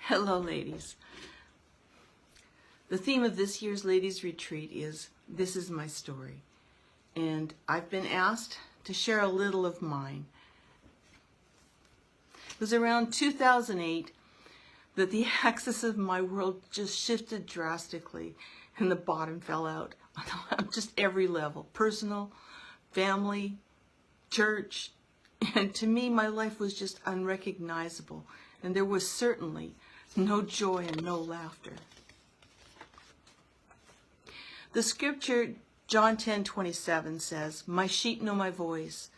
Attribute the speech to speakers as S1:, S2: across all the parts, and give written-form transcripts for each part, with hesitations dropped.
S1: Hello, ladies. The theme of this year's ladies retreat is This Is My Story. And I've been asked to share a little of mine. It was around 2008 that the axis of my world just shifted drastically and the bottom fell out on just every level. Personal, family, church, and to me my life was just unrecognizable, and there was certainly no joy and no laughter. The scripture, John 10:27 says, "My sheep know my voice."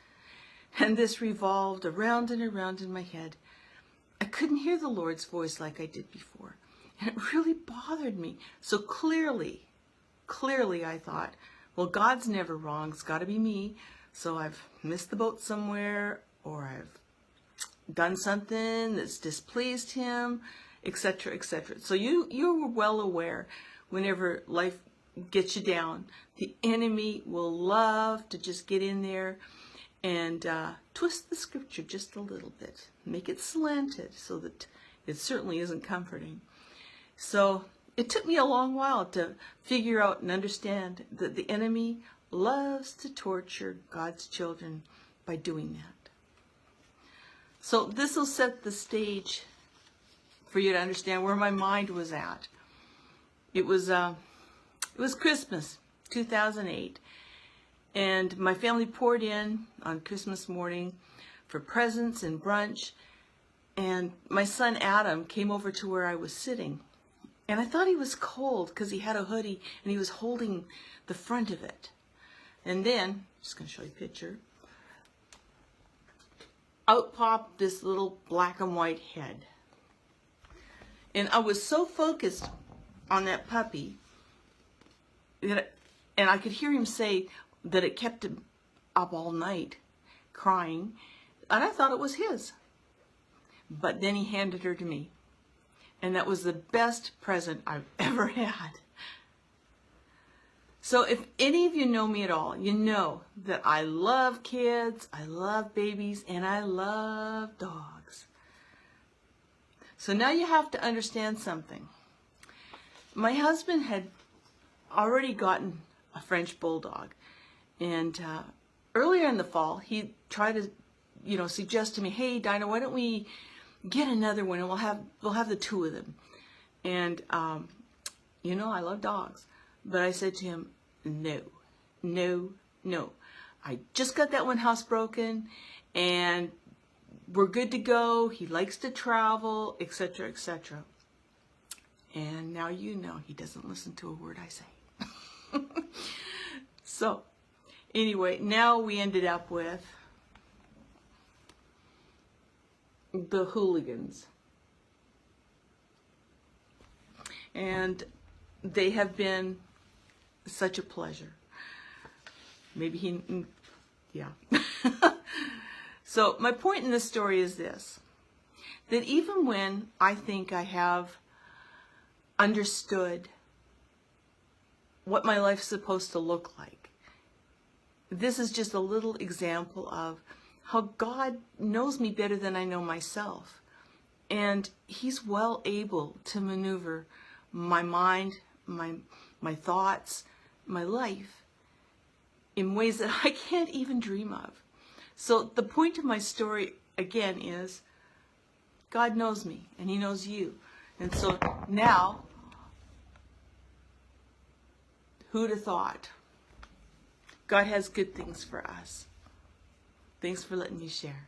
S1: And this revolved around and around in my head. I couldn't hear the Lord's voice like I did before. And it really bothered me. So clearly I thought, well, God's never wrong. It's got to be me. So I've missed the boat somewhere, or I've done something that's displeased him, etc., etc. So you were well aware whenever life gets you down, the enemy will love to just get in there and twist the scripture just a little bit, make it slanted so that it certainly isn't comforting. So it took me a long while to figure out and understand that the enemy loves to torture God's children by doing that. So this will set the stage for you to understand where my mind was at. It was Christmas, 2008, and my family poured in on Christmas morning for presents and brunch, and my son Adam came over to where I was sitting, and I thought he was cold because he had a hoodie and he was holding the front of it. And then, I'm just going to show you a picture, out popped this little black and white head. And I was so focused on that puppy, and I could hear him say that it kept him up all night crying, and I thought it was his. But then he handed her to me, and that was the best present I've ever had. So if any of you know me at all, you know that I love kids, I love babies, and I love dogs. So now you have to understand something. My husband had already gotten a French bulldog, and earlier in the fall he tried to suggest to me, hey Dinah, why don't we get another one and we'll have the two of them. And I love dogs, but I said to him, no, I just got that one housebroken and we're good to go. He likes to travel, etc., etc. And now you know he doesn't listen to a word I say. So anyway, now we ended up with the hooligans, and they have been such a pleasure. Maybe yeah. So my point in this story is this, that even when I think I have understood what my life's supposed to look like, this is just a little example of how God knows me better than I know myself. And he's well able to maneuver my mind, my thoughts, my life in ways that I can't even dream of. So the point of my story, again, is God knows me and he knows you. And so now, who'd have thought? God has good things for us. Thanks for letting me share.